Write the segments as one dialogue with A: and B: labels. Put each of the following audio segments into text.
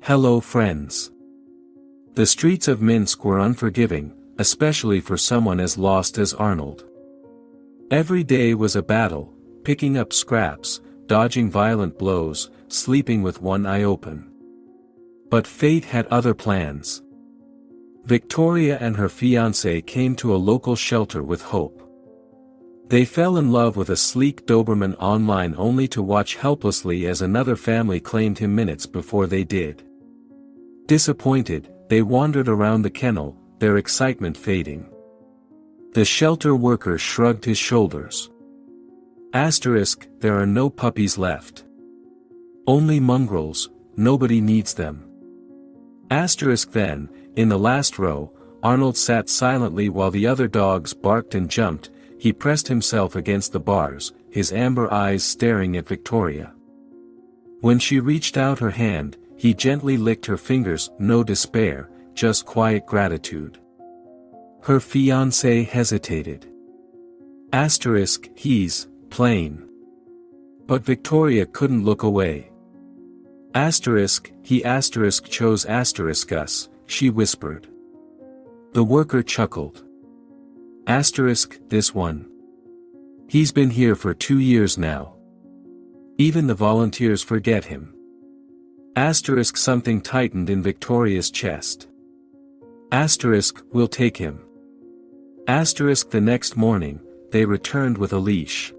A: Hello friends. The streets of Minsk were unforgiving, especially for someone as lost as Arnold. Every day was a battle, picking up scraps, dodging violent blows, sleeping with one eye open. But fate had other plans. Victoria and her fiancé came to a local shelter with hope. They fell in love with a sleek Doberman online only to watch helplessly as another family claimed him minutes before they did. Disappointed, they wandered around the kennel, their excitement fading. The shelter worker shrugged his shoulders. There are no puppies left. Only mongrels, nobody needs them. Then, in the last row, Arnold sat silently while the other dogs barked and jumped. He pressed himself against the bars, his amber eyes staring at Victoria. When she reached out her hand, he gently licked her fingers, no despair, just quiet gratitude. Her fiancé hesitated. He's plain. But Victoria couldn't look away. He chose us, she whispered. The worker chuckled. This one. He's been here for 2 years now. Even the volunteers forget him. Something tightened in Victoria's chest. We'll take him. The next morning, they returned with a leash.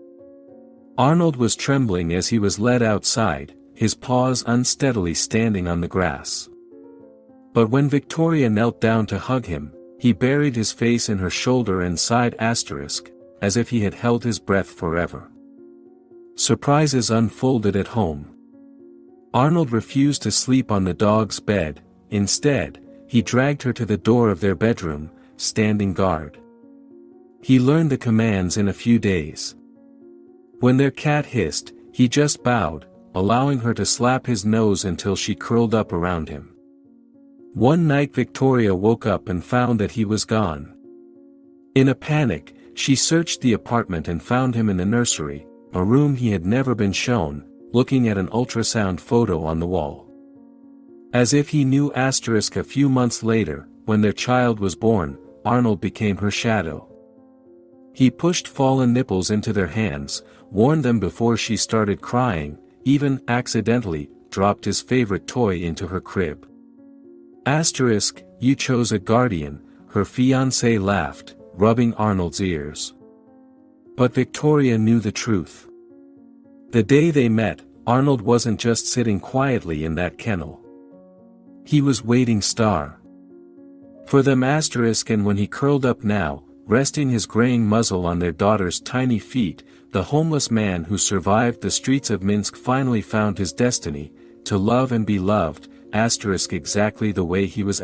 A: Arnold was trembling as he was led outside, his paws unsteadily standing on the grass. But when Victoria knelt down to hug him, he buried his face in her shoulder and sighed as if he had held his breath forever. Surprises unfolded at home. Arnold refused to sleep on the dog's bed. Instead, he dragged her to the door of their bedroom, standing guard. He learned the commands in a few days. When their cat hissed, he just bowed, allowing her to slap his nose until she curled up around him. One night Victoria woke up and found that he was gone. In a panic, she searched the apartment and found him in the nursery, a room he had never been shown, looking at an ultrasound photo on the wall. As if he knew a few months later, when their child was born, Arnold became her shadow. He pushed fallen nipples into their hands, warned them before she started crying, even, accidentally, dropped his favorite toy into her crib. You chose a guardian, her fiancé laughed, rubbing Arnold's ears. But Victoria knew the truth. The day they met, Arnold wasn't just sitting quietly in that kennel. He was waiting for them and when he curled up now, resting his graying muzzle on their daughter's tiny feet, the homeless man who survived the streets of Minsk finally found his destiny, to love and be loved, exactly the way he was